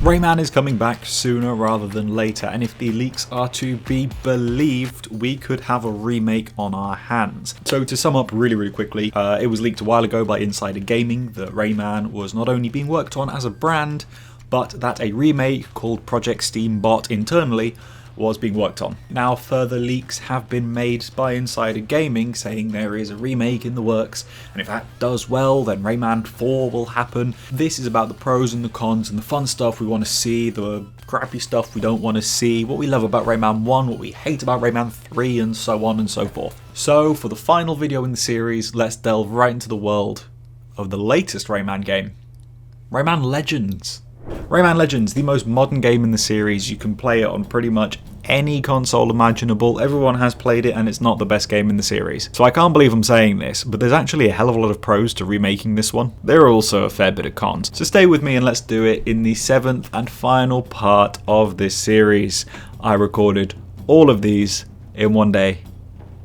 Rayman is coming back sooner rather than later, and if the leaks are to be believed, we could have a remake on our hands. So to sum up really quickly, it was leaked a while ago by Insider Gaming that Rayman was not only being worked on as a brand, but that a remake called Project Steambot internally was being worked on. Now further leaks have been made by Insider Gaming saying there is a remake in the works, and if that does well then Rayman 4 will happen. This is about the pros and the cons and the fun stuff we want to see, the crappy stuff we don't want to see, what we love about Rayman 1, what we hate about Rayman 3, and so on and so forth. So for the final video in the series, let's delve right into the world of the latest Rayman game, Rayman Legends. Rayman Legends, the most modern game in the series. You can play it on pretty much any console imaginable. Everyone has played it and it's not the best game in the series. So I can't believe I'm saying this, but there's actually a hell of a lot of pros to remaking this one. There are also a fair bit of cons. So stay with me and let's do it in the 7th and final part of this series. I recorded all of these in one day,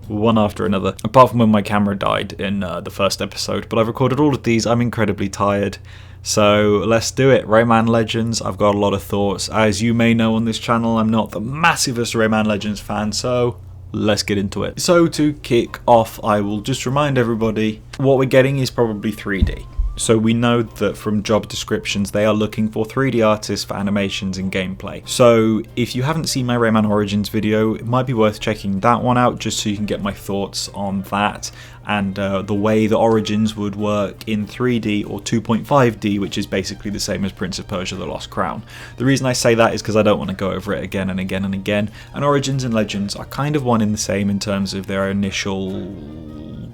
one after another, apart from when my camera died in the first episode, but I've recorded all of these. I'm incredibly tired. So let's do it. Rayman Legends, I've got a lot of thoughts. As you may know on this channel, I'm not the massivest Rayman Legends fan, so let's get into it. So to kick off, I will just remind everybody, what we're getting is probably 3D. So we know that from job descriptions they are looking for 3D artists for animations and gameplay. So if you haven't seen my Rayman Origins video, it might be worth checking that one out just so you can get my thoughts on that and the way the Origins would work in 3D or 2.5D, which is basically the same as Prince of Persia: The Lost Crown. The reason I say that is because I don't want to go over it again and again and again, and Origins and Legends are kind of one in the same in terms of their initial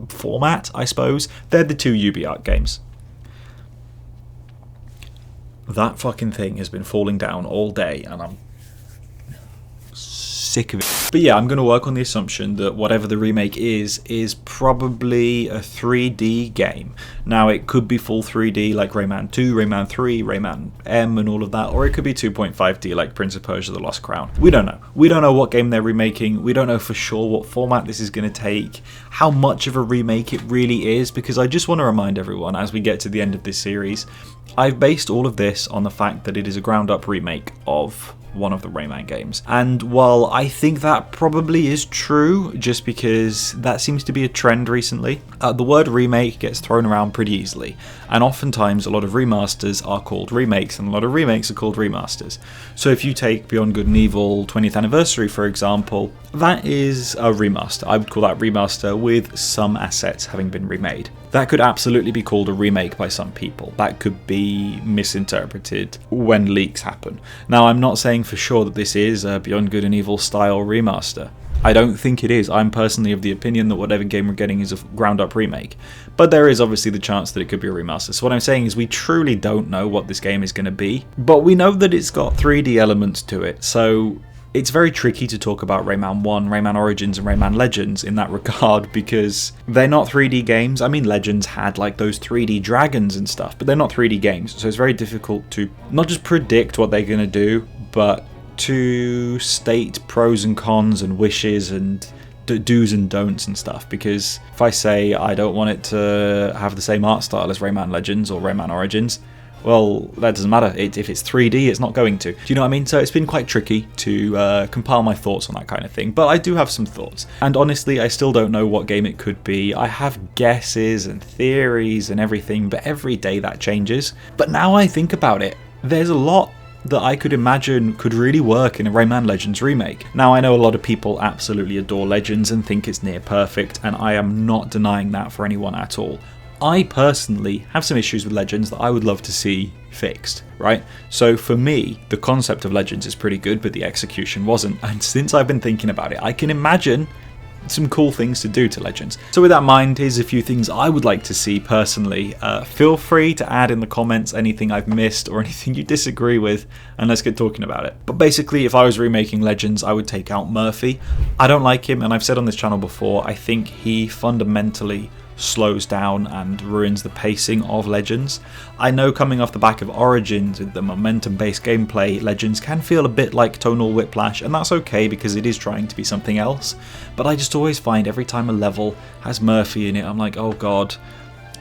format, I suppose. They're the two UbiArt games. That fucking thing has been falling down all day and I'm sick of it. But yeah, I'm going to work on the assumption that whatever the remake is probably a 3D game. Now it could be full 3D like Rayman 2, Rayman 3, Rayman M and all of that, or it could be 2.5D like Prince of Persia: The Lost Crown. We don't know. We don't know what game they're remaking. We don't know for sure what format this is going to take, how much of a remake it really is, because I just want to remind everyone as we get to the end of this series, I've based all of this on the fact that it is a ground up remake of one of the Rayman games. And while I think that probably is true, just because that seems to be a trend recently, the word remake gets thrown around pretty easily, and oftentimes a lot of remasters are called remakes and a lot of remakes are called remasters. So if you take Beyond Good and Evil 20th Anniversary for example, that is a remaster. I would call that remaster with some assets having been remade. That could absolutely be called a remake by some people. That could be misinterpreted when leaks happen. Now, I'm not saying for sure that this is a Beyond Good and Evil style remaster. I don't think it is. I'm personally of the opinion that whatever game we're getting is a ground up remake. But there is obviously the chance that it could be a remaster. So what I'm saying is we truly don't know what this game is going to be. But we know that it's got 3D elements to it. So it's very tricky to talk about Rayman 1, Rayman Origins and Rayman Legends in that regard because they're not 3D games. I mean, Legends had like those 3D dragons and stuff, but they're not 3D games. So it's very difficult to not just predict what they're going to do, but to state pros and cons and wishes and do's and don'ts and stuff. Because if I say I don't want it to have the same art style as Rayman Legends or Rayman Origins, well, that doesn't matter. If it's 3D, it's not going to. Do you know what I mean? So it's been quite tricky to compile my thoughts on that kind of thing. But I do have some thoughts. And honestly, I still don't know what game it could be. I have guesses and theories and everything, but every day that changes. But now I think about it, there's a lot that I could imagine could really work in a Rayman Legends remake. Now, I know a lot of people absolutely adore Legends and think it's near perfect, and I am not denying that for anyone at all. I personally have some issues with Legends that I would love to see fixed, right? So for me, the concept of Legends is pretty good, but the execution wasn't. And since I've been thinking about it, I can imagine some cool things to do to Legends. So with that in mind, here's a few things I would like to see personally. Feel free to add in the comments anything I've missed or anything you disagree with, and let's get talking about it. But basically, if I was remaking Legends, I would take out Murphy. I don't like him, and I've said on this channel before, I think he fundamentally slows down and ruins the pacing of Legends. I know coming off the back of Origins with the momentum based gameplay, Legends can feel a bit like tonal whiplash, and that's okay because it is trying to be something else, but I just always find every time a level has Murphy in it, I'm like, oh god,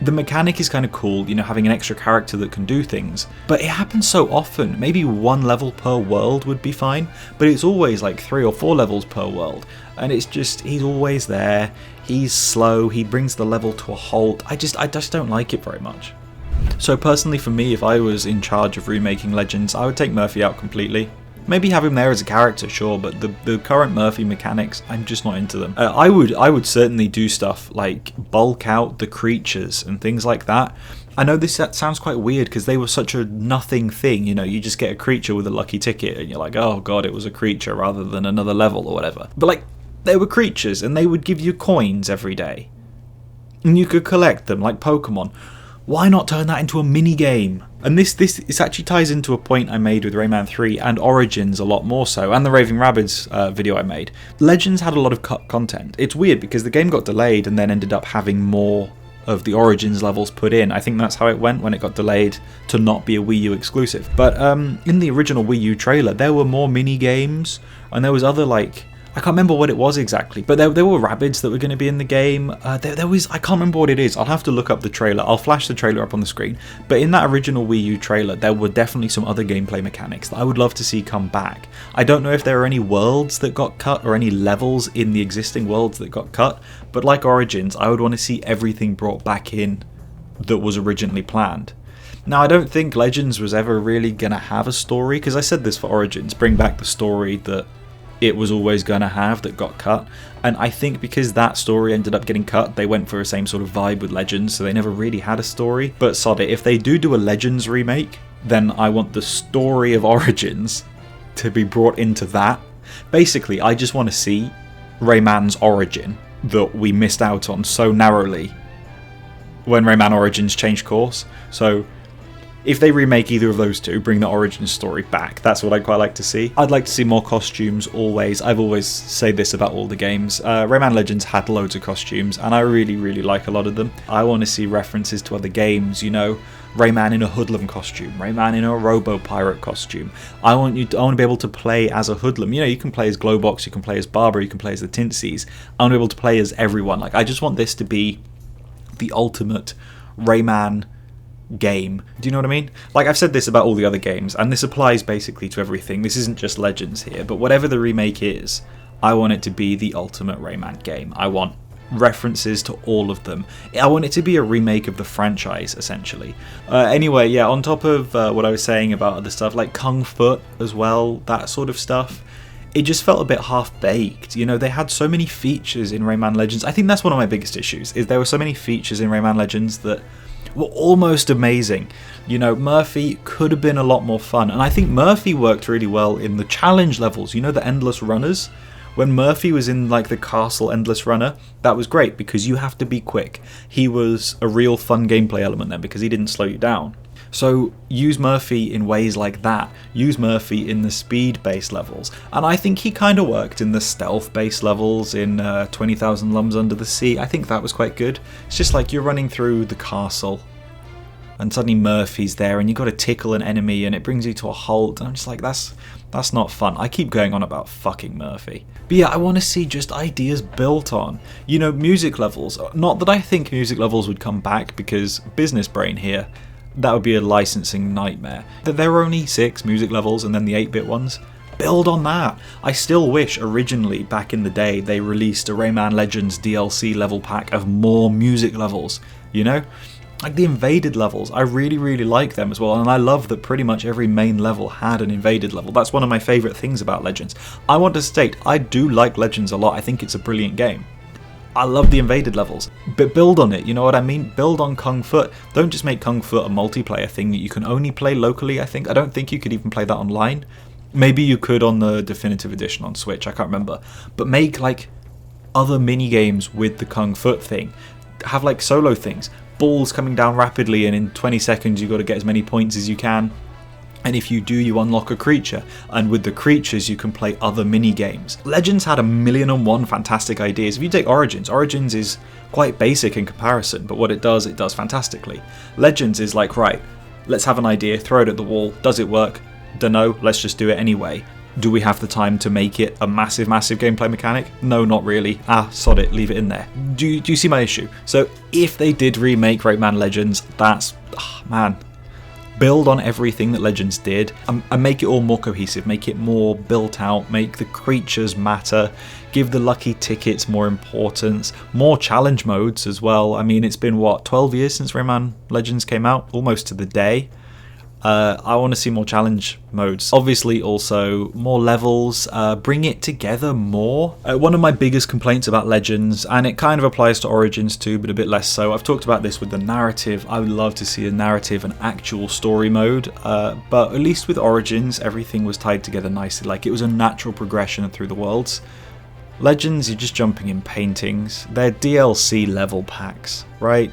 The mechanic is kind of cool, you know, having an extra character that can do things, but it happens so often. Maybe 1 level per world would be fine, but it's always like 3 or 4 levels per world, and it's just, he's always there, he's slow, he brings the level to a halt. I just don't like it very much. So personally for me, if I was in charge of remaking Legends, I would take Murphy out completely. Maybe have him there as a character, sure, but the current Murphy mechanics, I'm just not into them. I would certainly do stuff like bulk out the creatures and things like that. I know that sounds quite weird because they were such a nothing thing, you know, you just get a creature with a lucky ticket and you're like, oh god, it was a creature rather than another level or whatever. But like, they were creatures and they would give you coins every day. And you could collect them like Pokemon. Why not turn that into a mini game? And this actually ties into a point I made with Rayman 3 and Origins a lot more so, and the Raving Rabbids video I made. Legends had a lot of cut content. It's weird because the game got delayed and then ended up having more of the Origins levels put in. I think that's how it went when it got delayed to not be a Wii U exclusive. But in the original Wii U trailer, there were more mini games, and there was other like, I can't remember what it was exactly, but there were Rabbids that were going to be in the game. There was, I can't remember what it is. I'll have to look up the trailer. I'll flash the trailer up on the screen. But in that original Wii U trailer, there were definitely some other gameplay mechanics that I would love to see come back. I don't know if there are any worlds that got cut or any levels in the existing worlds that got cut, but like Origins, I would want to see everything brought back in that was originally planned. Now, I don't think Legends was ever really going to have a story, because I said this for Origins, bring back the story that it was always going to have that got cut, and I think because that story ended up getting cut, they went for the same sort of vibe with Legends, so they never really had a story. But sod it, if they do a Legends remake, then I want the story of Origins to be brought into that. Basically, I just want to see Rayman's origin that we missed out on so narrowly when Rayman Origins changed course. So if they remake either of those two, bring the origin story back, that's what I'd quite like to see. I'd like to see more costumes, always. I've always said this about all the games. Rayman Legends had loads of costumes, and I really, really like a lot of them. I want to see references to other games, you know, Rayman in a hoodlum costume, Rayman in a robo-pirate costume. I want to be able to play as a hoodlum. You know, you can play as Glowbox, you can play as Barbara, you can play as the Tintsies. I want to be able to play as everyone. Like, I just want this to be the ultimate Rayman game. Do you know what I mean? Like, I've said this about all the other games, and this applies basically to everything. This isn't just Legends here, but whatever the remake is, I want it to be the ultimate Rayman game. I want references to all of them. I want it to be a remake of the franchise, essentially. Anyway, yeah, on top of what I was saying about other stuff, like Kung Foot as well, that sort of stuff, it just felt a bit half-baked. You know, they had so many features in Rayman Legends. I think that's one of my biggest issues, is there were so many features in Rayman Legends that were almost amazing. You know, Murphy could have been a lot more fun, and I think Murphy worked really well in the challenge levels, you know, the endless runners. When Murphy was in like the castle endless runner, that was great because you have to be quick. He was a real fun gameplay element then because he didn't slow you down. So use Murphy in ways like that. Use Murphy in the speed-based levels. And I think he kind of worked in the stealth-based levels in 20,000 Lums Under the Sea. I think that was quite good. It's just like you're running through the castle and suddenly Murphy's there and you've got to tickle an enemy and it brings you to a halt. And I'm just like, that's not fun. I keep going on about fucking Murphy. But yeah, I want to see just ideas built on. You know, music levels. Not that I think music levels would come back because business brain here. That would be a licensing nightmare. There are only 6 music levels and then the 8-bit ones. Build on that. I still wish originally, back in the day, they released a Rayman Legends DLC level pack of more music levels, you know? Like the invaded levels, I really, really like them as well, and I love that pretty much every main level had an invaded level. That's one of my favourite things about Legends. I want to state, I do like Legends a lot, I think it's a brilliant game. I love the invaded levels, but build on it, you know what I mean? Build on Kung Foot. Don't just make Kung Foot a multiplayer thing that you can only play locally, I think. I don't think you could even play that online. Maybe you could on the Definitive Edition on Switch, I can't remember. But make, like, other mini-games with the Kung Foot thing. Have, like, solo things. Balls coming down rapidly, and in 20 seconds you've got to get as many points as you can. And if you do, you unlock a creature, and with the creatures you can play other mini-games. Legends had 1,000,001 fantastic ideas. If you take Origins, Origins is quite basic in comparison, but what it does fantastically. Legends is like, right, let's have an idea, throw it at the wall, does it work? Dunno, let's just do it anyway. Do we have the time to make it a massive gameplay mechanic? No, not really. Sod it, leave it in there. Do you see my issue? So if they did remake Rayman Legends, that's, man, build on everything that Legends did and make it all more cohesive, make it more built out, make the creatures matter, give the lucky tickets more importance, more challenge modes as well. I mean, it's been, what, 12 years since Rayman Legends came out? Almost to the day. I want to see more challenge modes. Obviously also more levels, bring it together more. One of my biggest complaints about Legends, and it kind of applies to Origins too, but a bit less so, I've talked about this with the narrative. I would love to see a narrative and actual story mode, but at least with Origins, everything was tied together nicely. Like, it was a natural progression through the worlds. Legends, you're just jumping in paintings. They're DLC level packs, right?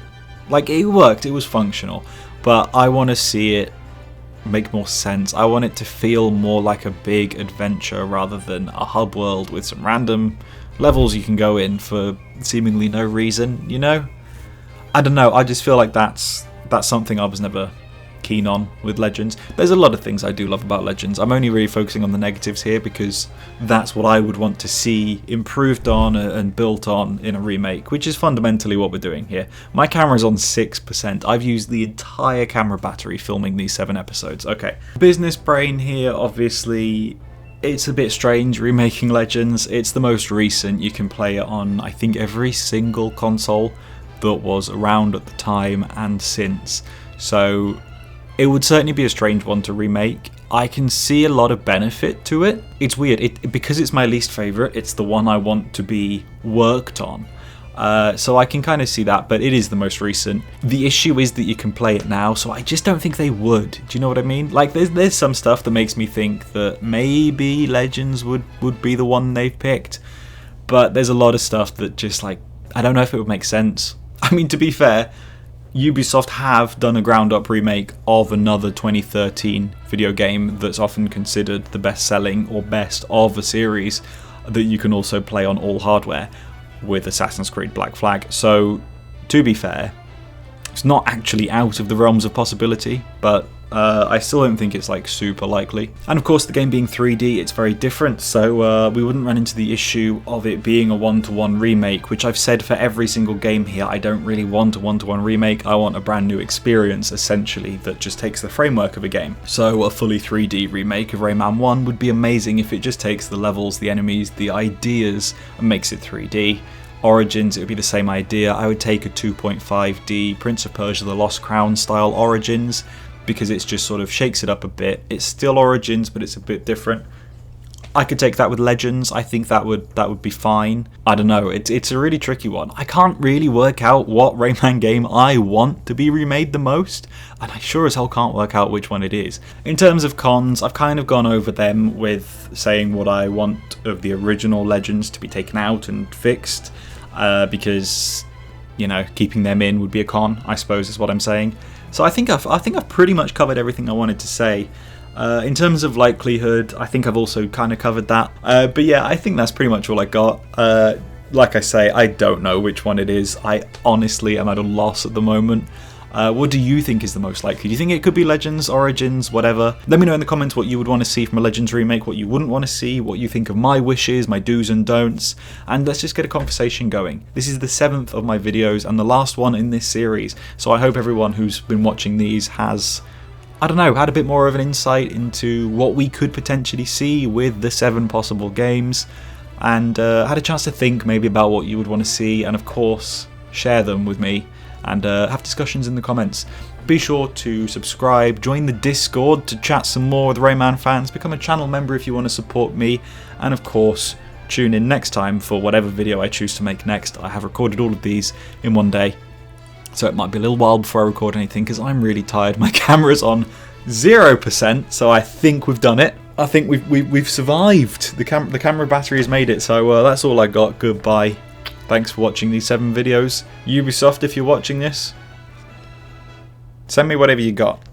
Like, it worked, it was functional, but I want to see it make more sense. I want it to feel more like a big adventure rather than a hub world with some random levels you can go in for seemingly no reason, you know? I don't know, I just feel like that's something I was never keen on with Legends. There's a lot of things I do love about Legends. I'm only really focusing on the negatives here because that's what I would want to see improved on and built on in a remake, which is fundamentally what we're doing here. My camera's on 6%. I've used the entire camera battery filming these 7 episodes. Okay, business brain here, obviously. It's a bit strange remaking Legends. It's the most recent. You can play it on, I think, every single console that was around at the time and since. So it would certainly be a strange one to remake. I can see a lot of benefit to it. It's weird, because it's my least favourite, it's the one I want to be worked on. So I can kind of see that, but it is the most recent. The issue is that you can play it now, so I just don't think they would. Do you know what I mean? Like, there's some stuff that makes me think that maybe Legends would be the one they've picked. But there's a lot of stuff that just, like, I don't know if it would make sense. I mean, to be fair, Ubisoft have done a ground-up remake of another 2013 video game that's often considered the best-selling or best of a series that you can also play on all hardware with Assassin's Creed Black Flag. So, to be fair, it's not actually out of the realms of possibility, but I still don't think it's like super likely. And of course, the game being 3D, it's very different, so we wouldn't run into the issue of it being a one-to-one remake, which I've said for every single game here. I don't really want a one-to-one remake. I want a brand new experience, essentially, that just takes the framework of a game. So a fully 3D remake of Rayman 1 would be amazing if it just takes the levels, the enemies, the ideas, and makes it 3D. Origins, it would be the same idea. I would take a 2.5D Prince of Persia The Lost Crown style Origins, because it just sort of shakes it up a bit. It's still Origins, but it's a bit different. I could take that with Legends. I think that would be fine. I don't know. It's a really tricky one. I can't really work out what Rayman game I want to be remade the most, and I sure as hell can't work out which one it is. In terms of cons, I've kind of gone over them with saying what I want of the original Legends to be taken out and fixed, because, you know, keeping them in would be a con, I suppose is what I'm saying. So I think I've pretty much covered everything I wanted to say. In terms of likelihood, I think I've also kind of covered that. But yeah, I think that's pretty much all I got. Like I say, I don't know which one it is. I honestly am at a loss at the moment. What do you think is the most likely? Do you think it could be Legends, Origins, whatever? Let me know in the comments what you would want to see from a Legends remake, what you wouldn't want to see, what you think of my wishes, my do's and don'ts, and let's just get a conversation going. This is the 7th of my videos and the last one in this series, so I hope everyone who's been watching these has, I don't know, had a bit more of an insight into what we could potentially see with the 7 possible games, and had a chance to think maybe about what you would want to see, and of course, share them with me. And have discussions in the comments. Be sure to subscribe, join the Discord to chat some more with Rayman fans, become a channel member if you want to support me, and of course, tune in next time for whatever video I choose to make next. I have recorded all of these in one day, so it might be a little while before I record anything because I'm really tired. My camera's on 0%, so I think we've done it. I think we've survived. The camera battery has made it, so that's all I got. Goodbye. Thanks for watching these 7 videos. Ubisoft, if you're watching this, send me whatever you got.